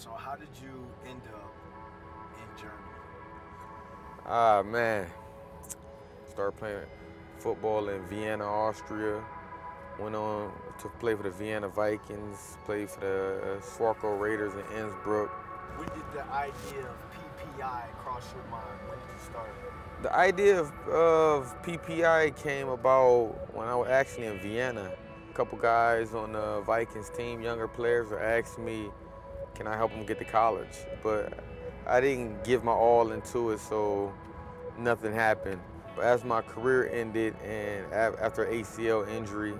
So how did you end up in Germany? Ah, man. Started playing football in Vienna, Austria. Went on to play for the Vienna Vikings, played for the Swarco Raiders in Innsbruck. When did the idea of PPI cross your mind? When did you start? The idea of PPI came about when I was actually in Vienna. A couple guys on the Vikings team, younger players, were asking me, can I help them get to college? But I didn't give my all into it, so nothing happened. But as my career ended and after ACL injury,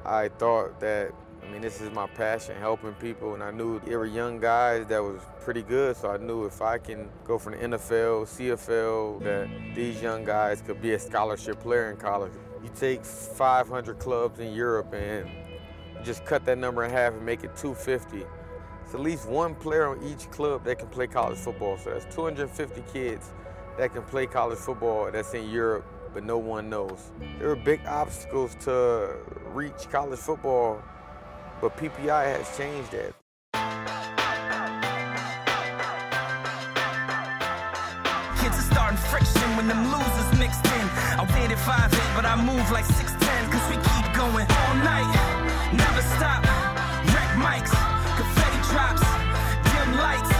I thought that, this is my passion, helping people, and I knew there were young guys that was pretty good, so I knew if I can go from the NFL, CFL, that these young guys could be a scholarship player in college. You take 500 clubs in Europe and just cut that number in half and make it 250. It's at least one player on each club that can play college football, so that's 250 kids that can play college football that's in Europe, but no one knows. There were big obstacles to reach college football, but PPI has changed that. Kids are starting friction when them losers mixed in. I waited 5'8", but I move like 6'10", cause we keep going all night, never stop. Wreck mics, confetti drops, dim lights,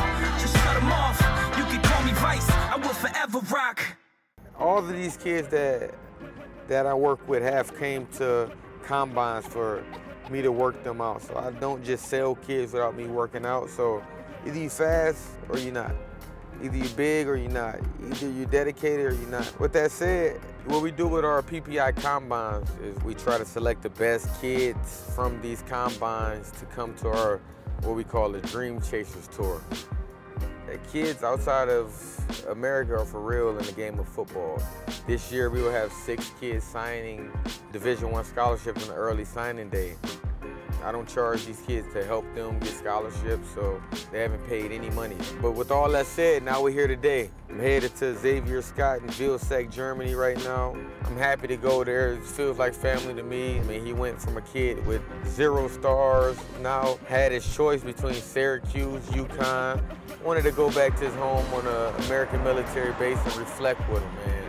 just shut them off. You can call me Vice, I will forever rock. All of these kids that I work with have came to combines for me to work them out. So I don't just sell kids without me working out. So either you fast or you're not. Either you're big or you're not. Either you're dedicated or you're not. With that said, what we do with our PPI combines is we try to select the best kids from these combines to come to our, what we call the Dreamchasers tour. The kids outside of America are for real in the game of football. This year we will have 6 kids signing Division I scholarships on the early signing day. I don't charge these kids to help them get scholarships, so they haven't paid any money. But with all that said, now we're here today. I'm headed to Zavier Scott in Vilseck, Germany right now. I'm happy to go there. It feels like family to me. He went from a kid with 0 stars, now had his choice between Syracuse, UConn. Wanted to go back to his home on an American military base and reflect with him, man.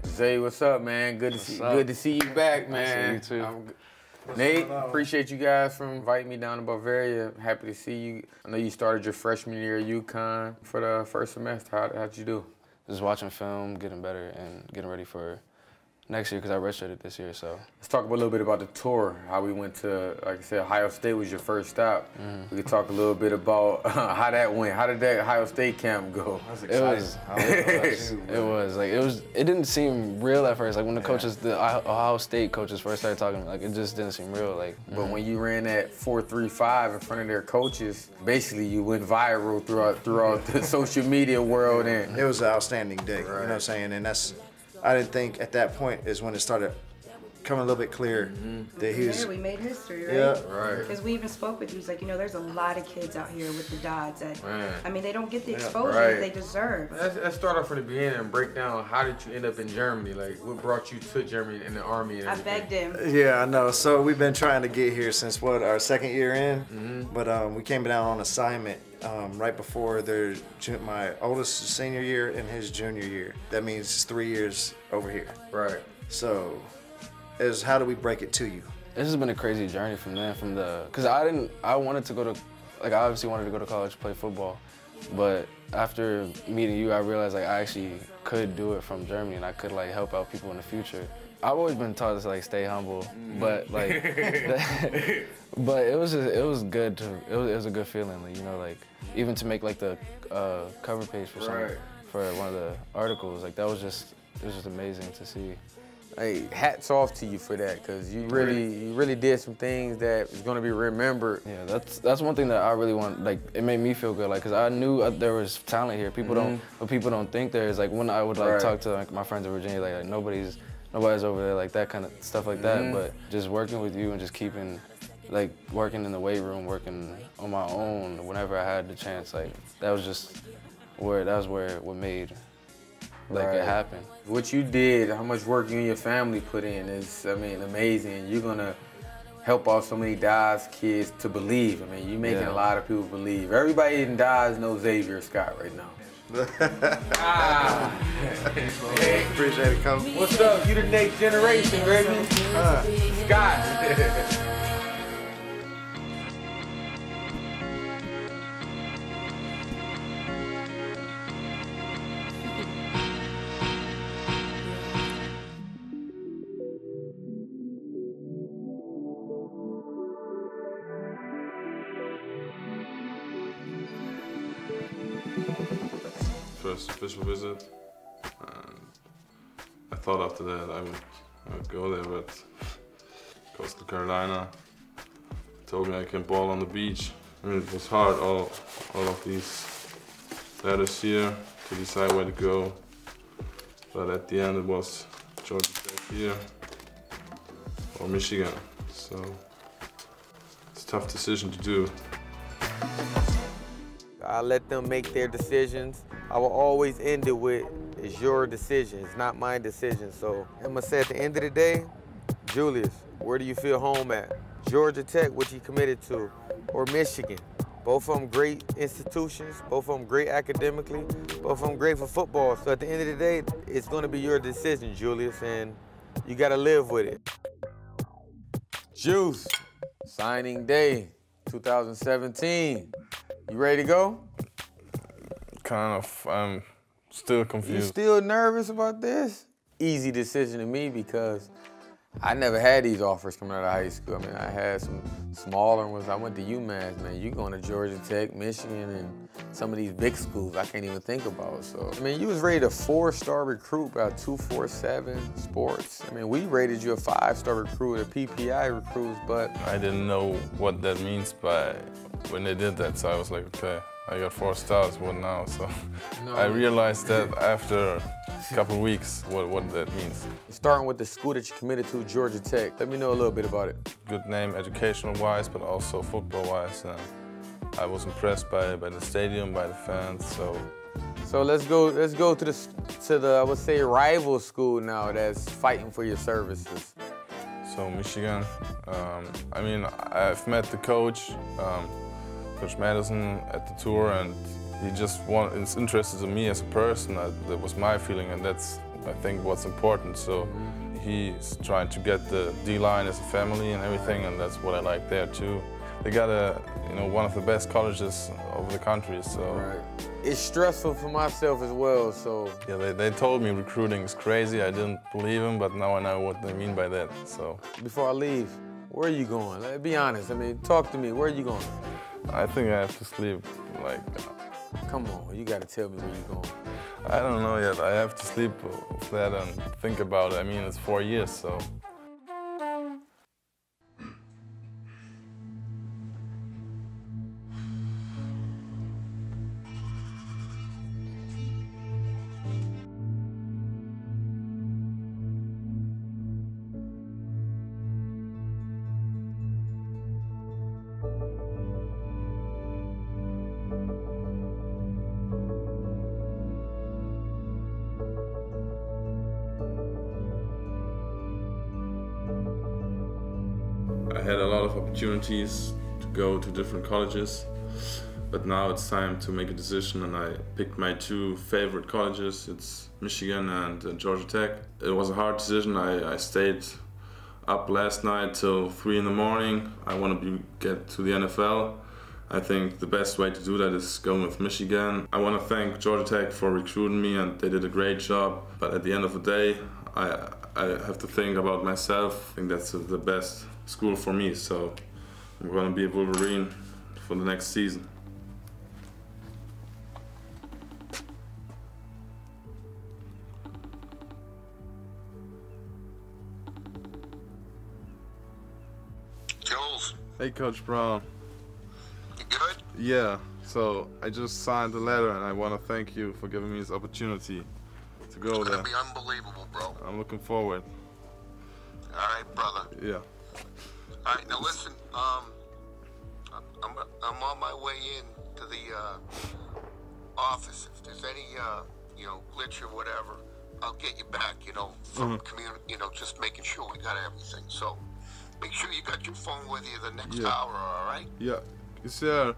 Zay, what's up, man? Good to see you back, man. Nice to see you too. Nate, appreciate you guys for inviting me down to Bavaria. Happy to see you. I know you started your freshman year at UConn for the first semester. How'd you do? Just watching film, getting better, and getting ready for next year because I redshirted this year. So let's talk a little bit about the tour. How we went to, like I said, Ohio State was your first stop. We could talk a little bit about how that went. How did that Ohio State camp go? It didn't seem real at first. Like when the coaches, the Ohio State coaches first started talking, like it just didn't seem real. But when you ran that 4.35 in front of their coaches, basically you went viral throughout the social media world. And it was an outstanding day. Right. You know what I'm saying? And I didn't think at that point is when it started coming a little bit clearer that he was. We made history, right? Yeah, right. Because we even spoke with you. He's like, there's a lot of kids out here with the Dodds that, they don't get the exposure that they deserve. Let's start off from the beginning and break down how did you end up in Germany? Like, what brought you to Germany in the Army and everything? I begged him. Yeah, I know. So we've been trying to get here since our second year in, but we came down on assignment right before my oldest senior year and his junior year. That means it's 3 years over here. Right. So, how do we break it to you? This has been a crazy journey from then, because I wanted to go to, I obviously wanted to go to college to play football, but after meeting you, I realized I actually could do it from Germany and I could help out people in the future. I've always been taught to stay humble, but but it was good it was a good feeling, even to make the cover page for one of the articles, it was just amazing to see. Hey, hats off to you for that, because you really did some things that is going to be remembered. Yeah, that's one thing that I really want. It made me feel good, because I knew there was talent here. People don't think there is. When I would talk to my friends in Virginia, nobody's over there, that kind of stuff like that. But just working with you and just keeping, working in the weight room, working on my own whenever I had the chance, that was where what made like it happened. What you did, how much work you and your family put in is, I mean, amazing. You're gonna help out so many Dodge kids to believe. I mean, you're making a lot of people believe. Everybody in Dodge knows Zavier Scott right now. Appreciate it, Coach. What's up? You the next generation, baby. Scott. First official visit, and I thought after that I would go there, but Coastal Carolina told me I can ball on the beach. I mean, it was hard, all of these letters here to decide where to go, but at the end it was Georgia Tech here or Michigan, so it's a tough decision to do. I let them make their decisions. I will always end it with, it's your decision, it's not my decision. So I'm gonna say at the end of the day, Julius, where do you feel home at? Georgia Tech, which he committed to, or Michigan? Both of them great institutions, both of them great academically, both of them great for football. So at the end of the day, it's gonna be your decision, Julius, and you gotta live with it. Juice, signing day, 2017. You ready to go? Kind of, I'm still confused. You still nervous about this? Easy decision to me because I never had these offers coming out of high school. I mean, I had some smaller ones. I went to UMass, man. You going to Georgia Tech, Michigan, and some of these big schools I can't even think about. So, I mean, you was rated a 4-star recruit by 247 Sports. I mean, we rated you a 5-star recruit at PPI recruits, but I didn't know what that means when they did that, so I was like, okay, I got 4 stars, what now? So I realized that after a couple weeks what that means. Starting with the school that you committed to, Georgia Tech, let me know a little bit about it. Good name educational-wise, but also football-wise. I was impressed by the stadium, by the fans, so. So let's go to the I would say rival school now that's fighting for your services. So Michigan, I mean, I've met the coach, Coach Madison at the tour, and he just is interested in me as a person. That was my feeling, and that's, I think, what's important. So he's trying to get the D-line as a family and everything, and that's what I like there too. They got one of the best colleges over the country, so. Right. It's stressful for myself as well, so. Yeah, they told me recruiting is crazy. I didn't believe them, but now I know what they mean by that, so. Before I leave, where are you going? Let's be honest, I mean, talk to me, where are you going? I think I have to sleep, like. Come on, you gotta tell me where you're going. I don't know yet. I have to sleep with that and think about it. I mean, it's 4 years, so. I had a lot of opportunities to go to different colleges, but now it's time to make a decision, and I picked my 2 favorite colleges. It's Michigan and Georgia Tech. It was a hard decision. I stayed up last night till 3 in the morning. I want to get to the NFL. I think the best way to do that is going with Michigan. I want to thank Georgia Tech for recruiting me, and they did a great job. But at the end of the day, I have to think about myself. I think that's the best school for me, so I'm going to be a Wolverine for the next season. Jules. Hey, Coach Brown. You good? Yeah, so I just signed the letter, and I want to thank you for giving me this opportunity to go there. It's gonna be unbelievable, bro. I'm looking forward. All right, brother. Yeah. All right, now listen. I'm on my way in to the office. If there's any glitch or whatever, I'll get you back, from community, just making sure we got everything. So make sure you got your phone with you the next hour, all right? Yeah. Is there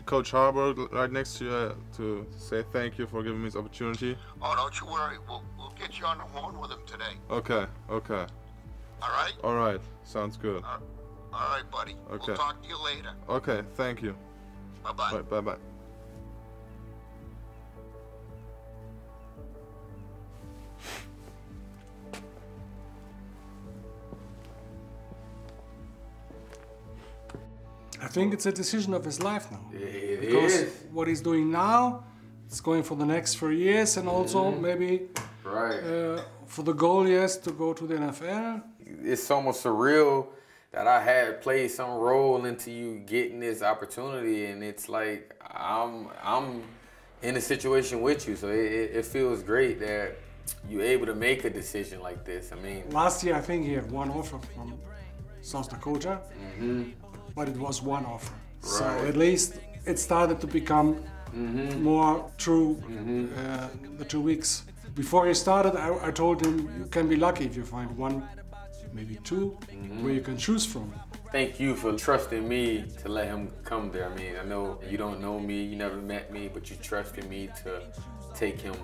Coach Harburg right next to you to say thank you for giving me this opportunity? Oh, don't you worry. We'll get you on the horn with him today. Okay. All right? All right. Sounds good. All right, buddy. Okay. We'll talk to you later. Okay, thank you. Bye-bye. Right, bye-bye. I think it's a decision of his life now. Because what he's doing now, it's going for the next 4 years, and also maybe for the goal, to go to the NFL. It's almost surreal that I had played some role into you getting this opportunity, and it's like I'm in a situation with you, so it feels great that you're able to make a decision like this. I mean, last year I think he had one offer from South Dakota, but it was one offer. So at least it started to become more true the 2 weeks. Before he started, I told him you can be lucky if you find one, maybe two, where you can choose from. Thank you for trusting me to let him come there. I mean, I know you don't know me, you never met me, but you trusted me to take him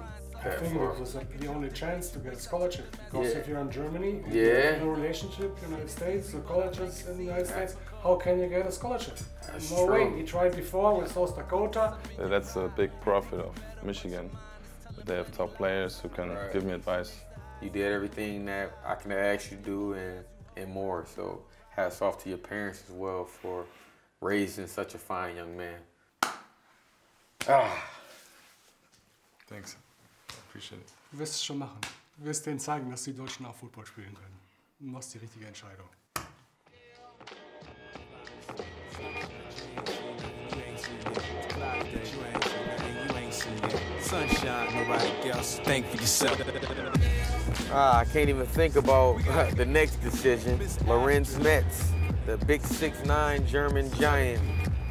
I think it was the only chance to get a scholarship, because if you're in Germany, Yeah. you have no relationship, United States, the colleges in the United States, how can you get a scholarship? That's No way. true. He tried before with South Dakota. That's a big profit of Michigan. They have top players who can give me advice. You did everything that I can ask you to do and more. So hats off to your parents as well for raising such a fine young man. Thanks. Appreciate it. Du wirst es schon machen. Du wirst denen zeigen, dass die Deutschen auch Football spielen können. Du machst die richtige Entscheidung. Sunshine, nobody else. Think for yourself. I can't even think about the next decision. Lorenz Metz, the big 6'9" German giant.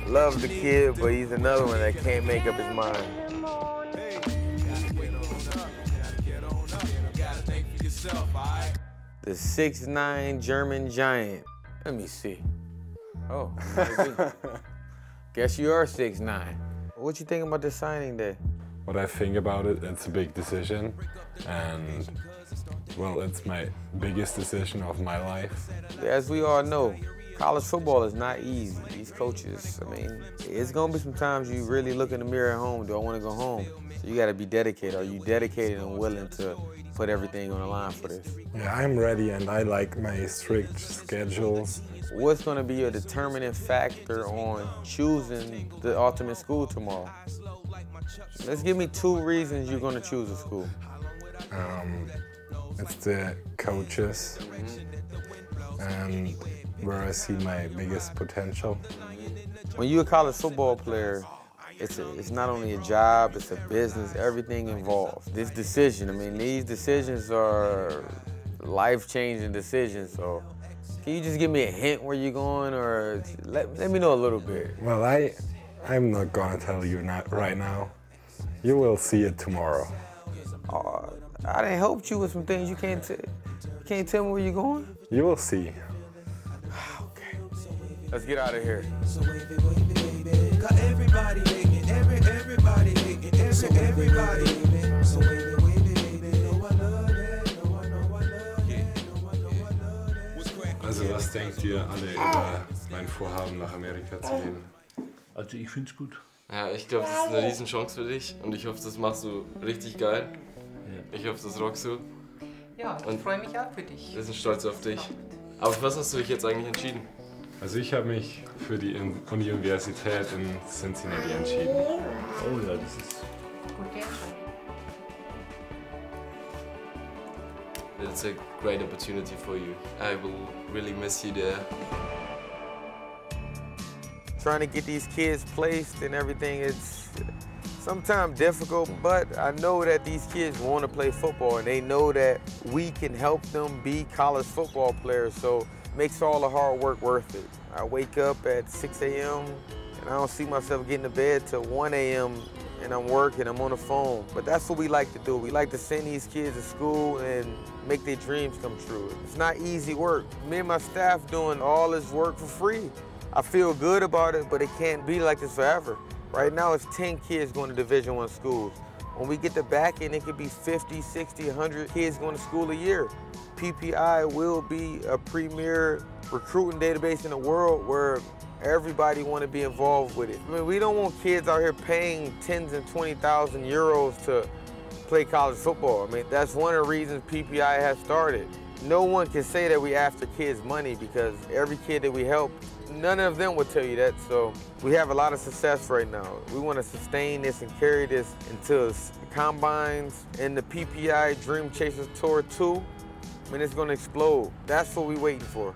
Love the kid, but he's another one that can't make up his mind. The 6'9" German giant. Let me see. Oh, guess you are 6'9". What you think about this signing day? What I think about it, it's a big decision, and well, it's my biggest decision of my life. As we all know, college football is not easy. These coaches, I mean, it's gonna be some times you really look in the mirror at home, do I wanna go home? So you gotta be dedicated. Are you dedicated and willing to put everything on the line for this? Yeah, I'm ready, and I like my strict schedules. What's gonna be your determining factor on choosing the ultimate school tomorrow? Let's give me 2 reasons you're gonna choose a school. It's the coaches, and where I see my biggest potential. When you're a college football player, it's not only a job, it's a business, everything involved. This decision, I mean, these decisions are life-changing decisions, so can you just give me a hint where you're going, or let me know a little bit? Well, I'm not gonna tell you right now. You will see it tomorrow. I done helped you with some things. You can't tell me where you're going? You will see. Okay. Let's get out of here. Also was denkt ihr alle über mein Vorhaben, nach Amerika zu gehen? Also ich finde es gut. Ja, ich glaube, das ist eine Riesenchance für dich und ich hoffe, das machst du richtig geil. Ich hoffe, das rockst du. Ja, ich freue mich auch für dich. Wir sind stolz auf dich. Aber für was hast du dich jetzt eigentlich entschieden? Also ich habe mich für die Universität in Cincinnati entschieden. Oh ja, das ist Gute Entscheidung. It's a great opportunity for you. I will really miss you there. Trying to get these kids placed and everything, it's sometimes difficult, but I know that these kids want to play football and they know that we can help them be college football players, so it makes all the hard work worth it. I wake up at 6 a.m. and I don't see myself getting to bed till 1 a.m. and I'm working, I'm on the phone. But that's what we like to do. We like to send these kids to school and make their dreams come true. It's not easy work. Me and my staff doing all this work for free. I feel good about it, but it can't be like this forever. Right now, it's 10 kids going to Division I schools. When we get the back end, it could be 50, 60, 100 kids going to school a year. PPI will be a premier recruiting database in the world where everybody want to be involved with it. I mean, we don't want kids out here paying 10s and 20,000 euros to play college football. I mean, that's one of the reasons PPI has started. No one can say that we after kids' money because every kid that we help, none of them will tell you that. So we have a lot of success right now. We want to sustain this and carry this into the combines and the PPI Dreamchasers Tour 2. I mean, it's going to explode. That's what we're waiting for.